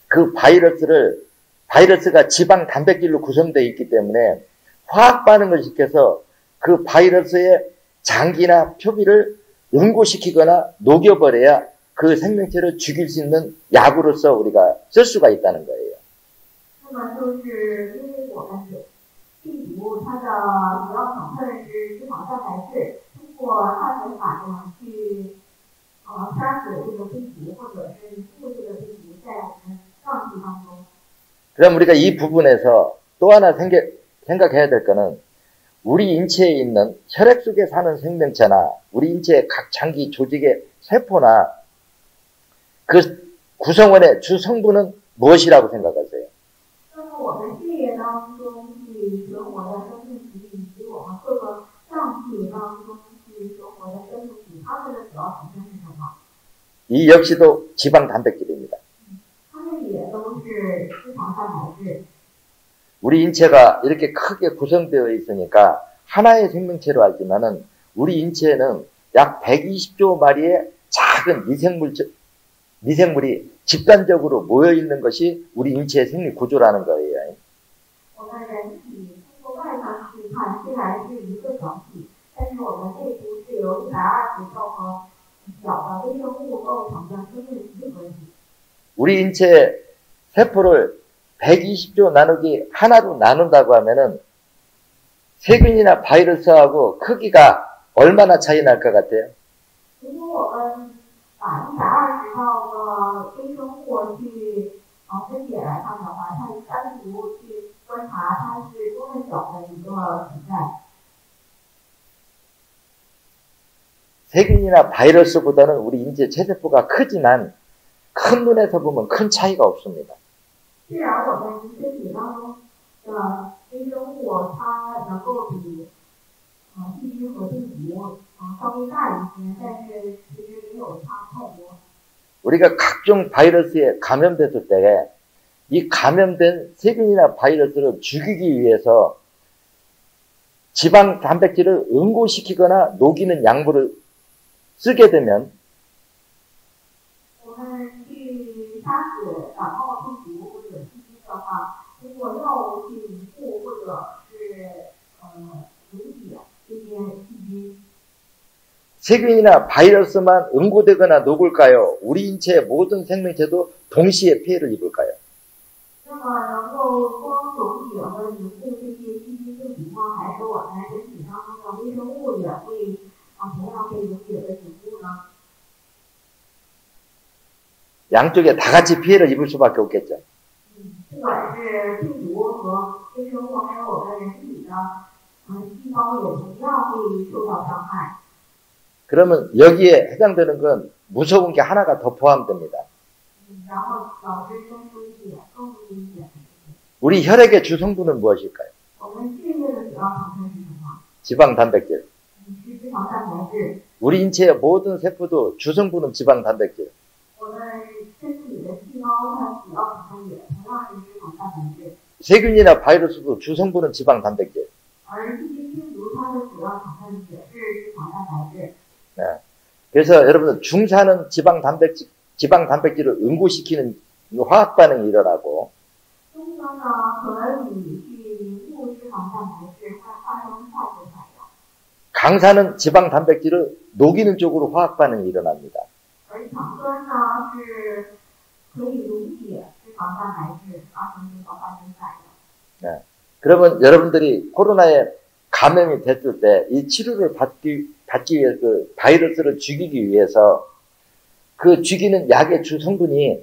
그 바이러스가 지방 단백질로 구성되어 있기 때문에 화학 반응을 시켜서 그 바이러스의 장기나 표피를 응고시키거나 녹여버려야 그 생명체를 죽일 수 있는 약으로서 우리가 쓸 수가 있다는 거예요. 那么就是因为我们病毒它的主要成分是脂肪蛋白质，通过化学反应去杀死这个病毒，或者是复制这个病毒在我们脏器当中。 그럼 우리가 이 부분에서 또 하나 생각해야 될 거는 우리 인체에 있는 혈액 속에 사는 생명체나 우리 인체의 각 장기 조직의 세포나 그 구성원의 주 성분은 무엇이라고 생각하세요? 那么我们血液当中去存活的生命体，以及我们各个脏器当中去存活的生命体，它们的主要成分是什么？ 이 역시도 지방 단백질입니다. 它们也都是脂肪蛋白质。 우리 인체가 이렇게 크게 구성되어 있으니까 하나의 생명체로 알지만은 우리 인체에는 약 120조 마리의 작은 미생물이 집단적으로 모여 있는 것이 우리 인체의 생리 구조라는 거예요. 我们人体通过外观去看，虽然是一个整体，但是我们内部是由120兆个小的微生物构成的生命集合体。 우리 인체 세포를 120조 나누기 하나로 나눈다고 하면은 세균이나 바이러스하고 크기가 얼마나 차이 날 것 같아요? 如果我们把120兆个微生物去分解来看的话，它单独去观察它是多么小的一个存在。 세균이나 바이러스보다는 우리 인체 체세포가 크지만 큰 눈에서 보면 큰 차이가 없습니다. 虽然我们身体当中的微生物它能够比细菌和病毒稍微大一些，但是其实没有差太多。 우리가 각종 바이러스에 감염됐을 때 이 감염된 세균이나 바이러스를 죽이기 위해서 지방 단백질을 응고시키거나 녹이는 약물을 쓰게 되면 我们去杀死感冒病毒或者细菌的话，通过药物去凝固或者是溶解这些细菌。 세균이나 바이러스만 응고되거나 녹을까요? 우리 인체의 모든 생명체도 동시에 피해를 입을까요? 那么能够光溶解和凝固这些细菌病毒吗？还是我们人体当中的微生物也会同样被溶解和凝固呢？ 양쪽에 다 같이 피해를 입을 수밖에 없겠죠. 不管是病毒和微生物，还有我们人体的细胞，也同样会受到伤害。 그러면 여기에 해당되는 건 무서운 게 하나가 더 포함됩니다. 然后导致生出一点更危险的事情。 우리 혈액의 주성분은 무엇일까요? 我们血液的主要成分是什么？ 지방 단백질. 是脂肪蛋白质。 우리 인체의 모든 세포도 주성분은 지방 단백질. 我们身体的细胞它主要成分也同样是脂肪蛋白质。 세균이나 바이러스도 주성분은 지방 단백질. 而细菌病毒它的主要成分也是脂肪蛋白质。 네. 그래서 여러분들 중사는 지방 단백질을 응고시키는 화학 반응이 일어나고 中酸呢可以去凝固脂肪蛋白质，它发生化学反应。 강사는 지방 단백질을 녹이는 쪽으로 화학 반응이 일어납니다. 而强酸呢是可以溶解脂肪蛋白质，发生这个化学反应。 네. 그러면 여러분들이 코로나에 감염이 됐을 때 이 치료를 받기 위해 그 바이러스를 죽이기 위해서 그 죽이는 약의 주 성분이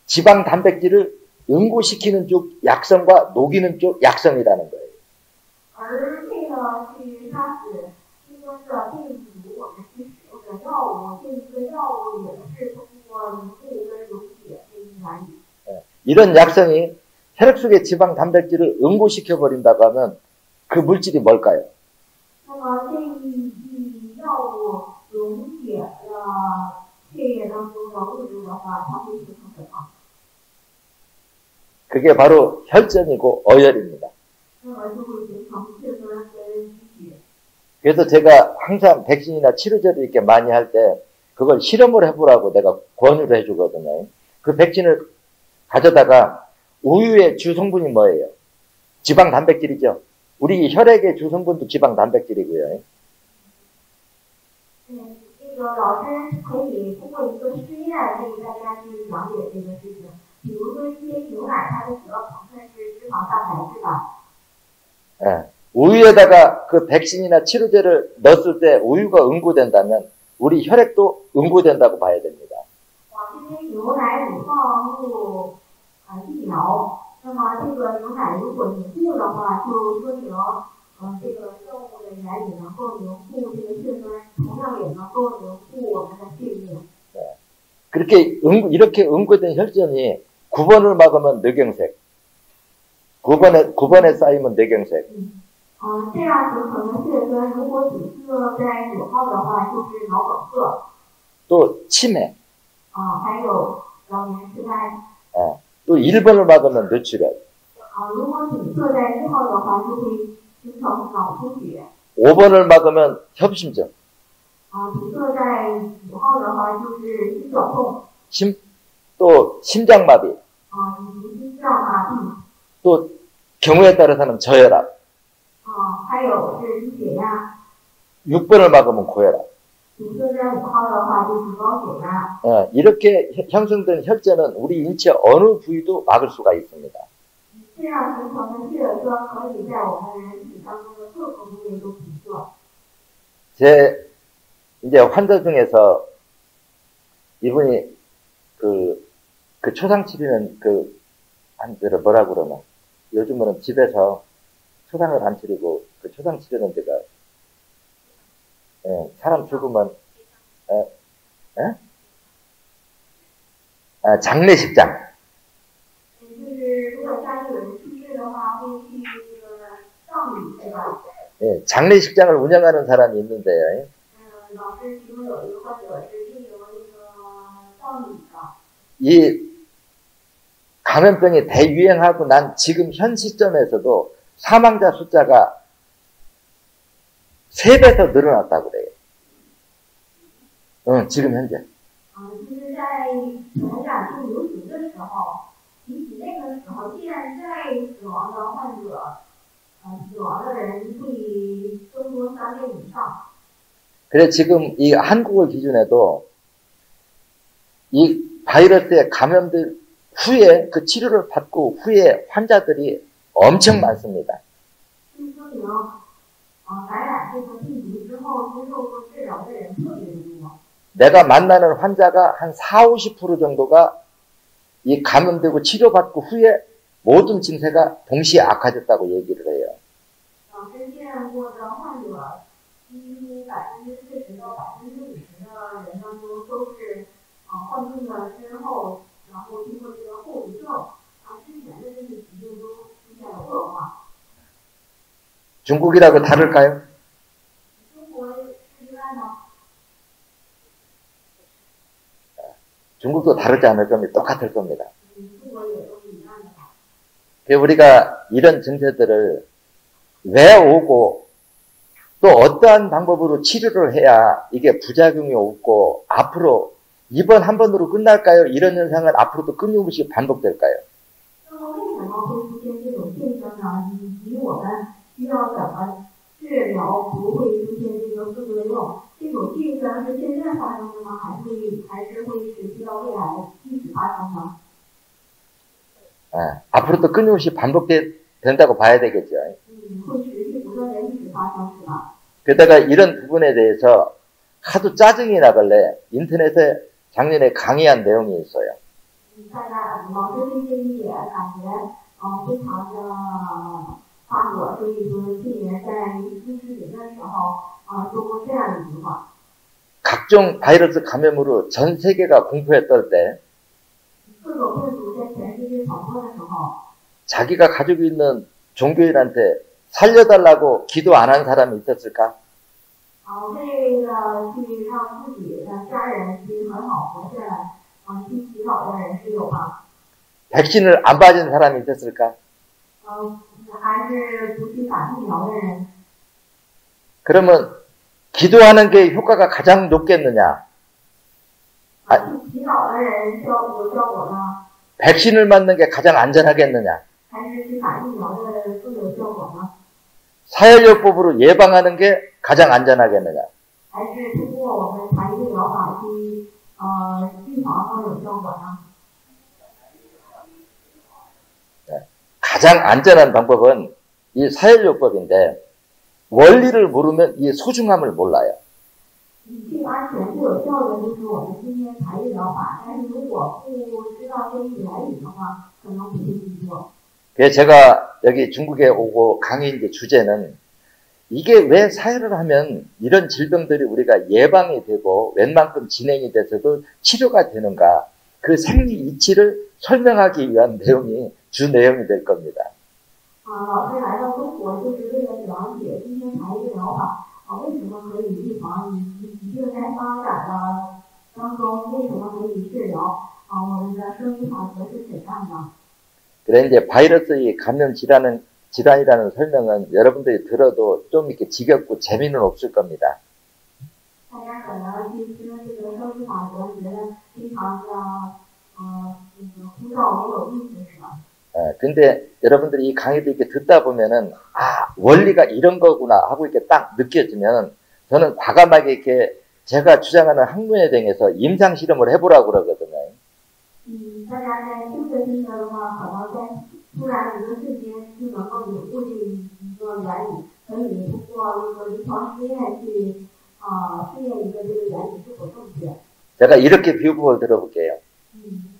지방 단백질을 응고시키는 쪽 약성과 녹이는 쪽 약성이라는 거예요. 而为了去杀死新冠的病毒，我们去使用的药物，这一个药物也是通过凝固跟溶解这一原理。 이런 약성이 혈액 속의 지방 단백질을 응고시켜 버린다고 하면 그 물질이 뭘까요? 那么这一药物溶解了血血液当中的物质的话，它会形成肥胖。 그게 바로 혈전이고 어혈입니다. 那么就会形成血栓跟淤血。 그래서 제가 항상 백신이나 치료제를 이렇게 많이 할 때 그걸 실험을 해보라고 내가 권유를 해주거든요. 그 백신을 가져다가 우유의 주 성분이 뭐예요? 지방 단백질이죠. 우리 혈액의 주 성분도 지방 단백질이고요. 这个老师可以通过一个试验为大家去了解这个事情。比如说一些牛奶，它的主要成分是脂肪蛋白质的。 예. 우유에다가 그 백신이나 치료제를 넣었을 때 우유가 응고된다면 우리 혈액도 응고된다고 봐야 됩니다. 这些牛奶里放入疫苗，那么这个牛奶如果凝固的话，就说明这个生物的原理能够凝固这个血栓，同样也能够凝固我们的血液。 그렇게 이렇게 응고된 혈전이 9번을 막으면 뇌경색, 9번에 쌓이면 뇌경색. 这样形成的血栓，如果堵塞在9号的话，就是脑梗塞。 또 치매. 还有老年痴呆。 또 1번을 막으면 뇌출혈. 如果堵塞在1号的话，就会形成脑出血。 5번을 막으면 협심증. 堵塞在5号的话，就是心绞痛。 또 심장마비. 以及心脏麻痹。 또 경우에 따라서는 저혈압. 还有是低血压。 6번을 막으면 고혈압. 堵塞在5号的话，就是高血压。 이렇게 형성된 혈전은 우리 인체 어느 부위도 막을 수가 있습니다. 这样形成的血栓可以在我们人体当中的各个部位都堵塞。 제 이제 환자 중에서 이분이 그 초상 치료는 한대로 뭐라 그러나 요즘은 집에서 초상을 안 치르고 그 초상 치료는 데가 사람 죽으면 장례식장. 就是如果家里有人去世的话，会去这个葬礼，对吧？ 장례식장을 운영하는 사람이 있는데요. 老师其中有一个患者是运营那个葬礼的。 이 감염병이 대유행하고 난 지금 현 시점에서도 사망자 숫자가 3배 더 늘어났다고 그래요. 지금 현재. 就是在传染病流行的时候，比起那个时候，现在死亡的患者，死亡的人会增多3倍以上。 그래서 지금 이 한국을 기준해도 이 바이러스에 감염된 후에 그 치료를 받고 후에 환자들이 엄청 많습니다. 就说明，感染这个病毒之后接受过治疗的人特别多。 내가 만나는 환자가 한 40, 50% 정도가 이 감염되고 치료받고 후에 모든 증세가 동시에 악화됐다고 얘기를 해요. 老师见过的患者，几乎40%到50%的人当中都是患病了之后，然后经过这个后遗症，之前的这些疾病都出现了恶化。 중국이라고 다를까요? 中国是例外吗？ 중국도 다르지 않을 겁니다. 똑같을 겁니다. 中国也都是一样的吧？ 그래서 우리가 이런 증세들을 왜 오고 또 어떠한 방법으로 치료를 해야 이게 부작용이 없고 앞으로 이번 한 번으로 끝날까요? 이런 현상은 앞으로도 끊임없이 반복될까요? 那么为什么会出现这种现象呢？以及我们需要怎么治疗不会出现这个副作用？这种现象是现在发生的吗？还是会持续到未来一直发生呢？ 앞으로도 끊임없이 반복된다고 봐야 되겠죠. 会持续不断的一直发生是吧？ 게다가 이런 부분에 대해서 하도 짜증이 나길래 인터넷에 작년에 강의한 내용이 있어요. 大家老师对这一点感觉非常的发火，所以说去年在录视频的时候说过这样一句话。 각종 바이러스 감염으로 전 세계가 공포에 떨 때 各种病毒在全世界传播的时候， 자기가 가지고 있는 종교인한테 살려달라고 기도 안 한 사람이 있었을까? 为了去让自己的家人其实很好活下来，去洗澡的人是有吧？ 백신을 안 맞은 사람이 있었을까? 还是不去打疫苗的人， 그러면 기도하는 게 효과가 가장 높겠느냐? 去洗澡的人有效果呢， 백신을 맞는 게 가장 안전하겠느냐? 还是去打疫苗的更有效果呢？ 사회요법으로 예방하는 게 가장 안전하겠느냐? 还是通过我们传医疗法去预防更有效果呢？ 가장 안전한 방법은 이 사회요법인데 원리를 모르면 이 소중함을 몰라요. 最安全、最有效的就是我们今天传医疗法，但是如果不知道这一原理的话，可能不会去做。 그래서 제가 여기 중국에 오고 강의 주제는 이게 왜 사회를 하면 이런 질병들이 우리가 예방이 되고 웬만큼 진행이 돼서도 치료가 되는가, 그 생리 이치를 설명하기 위한 내용이 주 내용이 될 겁니다. 老师来到中国就是为了了解今天传医疗法为什么可以预防，以及在发展的当中为什么可以治疗，我们的生理法则是怎样的。 그래 이제 바이러스의 감염 질환이라는 설명은 여러분들이 들어도 좀 이렇게 지겹고 재미는 없을 겁니다. 大家可能去听这个生理法则，觉得非常的枯燥没有意思，是吧？ 근데 여러분들이 이 강의를 이렇게 듣다 보면은 원리가 이런 거구나 하고 이렇게 딱 느껴지면 저는 과감하게 이렇게 제가 주장하는 학문에 대해서 임상 실험을 해보라고 그러거든요. 大家在听着听着的话，可能在突然一个瞬间就能够领悟这一个原理，可以通过一个临床实验去试验一个这个原理是否正确。 제가 이렇게 비유법을 들어볼게요.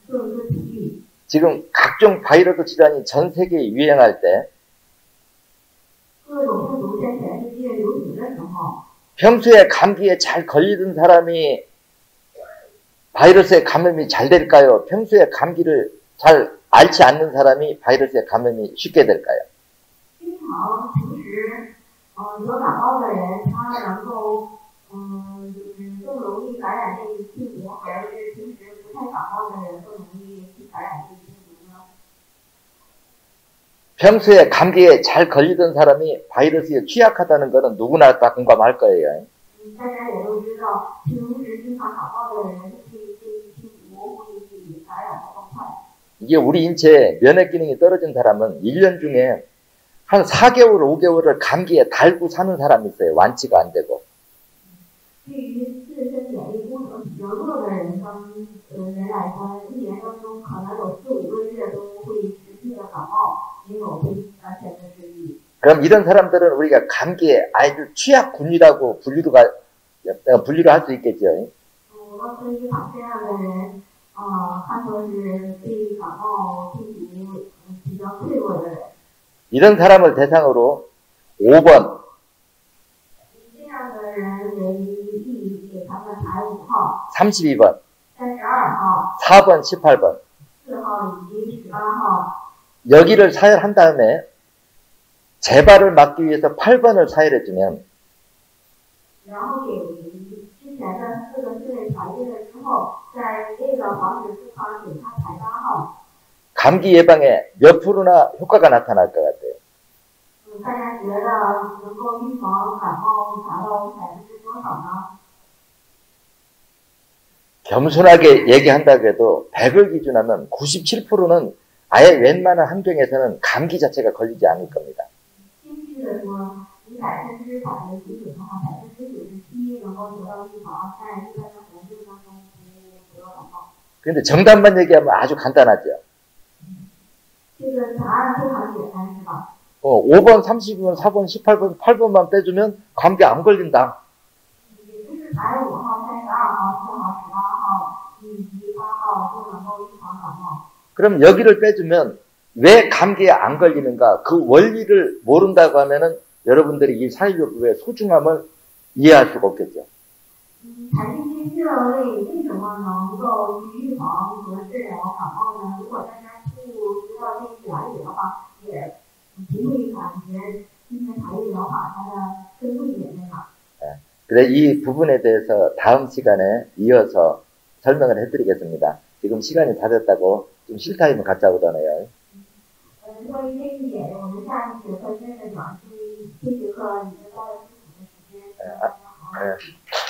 做一个比喻。 지금 각종 바이러스 질환이 전 세계에 유행할 때 各种病毒在全世界流行的时候， 평소에 감기에 잘 걸리던 사람이 바이러스에 감염이 잘 될까요? 평소에 감기를 잘 앓지 않는 사람이 바이러스에 감염이 쉽게 될까요? 经常平时得感冒的人，他能够就是更容易感染这一病毒，还是平时不太感冒的人更容易去感染这一病毒呢？ 평소에 감기에 잘 걸리던 사람이 바이러스에 취약하다는 것은 누구나 다 공감할 거예요. 大家也都知道，平时经常感冒的人，对这一病毒会感染的更快。 이게 우리 인체에 면역 기능이 떨어진 사람은 1년 중에 한 4개월, 5개월을 감기에 달고 사는 사람이 있어요. 완치가 안 되고. 对于自身免疫功能比较弱的人来说，一年当中可能有4、5个月都会持续的感冒，没有被完全的治愈。 그럼 이런 사람들은 우리가 감기에 아주 취약군이라고 분류를 할 수 있겠죠. 我们可以把这样的人看作是对感冒病毒比较脆弱的人。 이런 사람을 대상으로 5번, 以这样的人为例，给他们排5号、 32번, 32号、 4번, 18번 4号以及18号， 여기를 사열한 다음에 재발을 막기 위해서 8번을 사열해주면 然后给之前的4个序列排列了之后，在为了防止复发，给他排8号。 감기 예방에 몇 프로나 효과가 나타날 것 같아요. 大家觉得能够预防感冒达到多少呢？ 겸손하게 얘기한다고 해도 100을 기준하면 97%는 아예 웬만한 환경에서는 감기 자체가 걸리지 않을 겁니다. 谦虚的说，100%的水准的话，97%能够得到预防，在一般的环境当中不得感冒。 그런데 정답만 얘기하면 아주 간단하죠. 这个答案非常简单，是吧？ 5번, 30번, 4번, 18번, 8번만 빼주면 감기 안 걸린다. 也就是排5号、32号、4号、18号以及8号都能够预防感冒。 그럼 여기를 빼주면 왜 감기에 안 걸리는가, 그 원리를 모른다고 하면은 여러분들이 이 사회요법의 소중함을 이해할 수가 없겠죠. 排这些穴位为什么能够预防和治疗感冒呢？如果大家不知道这些原理的话，也不会感觉今天排医疗法它的深度点在哪。 그래서 그래서 이 부분에 대해서 다음 시간에 이어서 설명을 해드리겠습니다. 지금 시간이 다 됐다고 좀 실타임을 갖자고 그러네요. 关于这一点，我们下一节课接着讲，注意这节课已经到了15的时间，大家好好学习。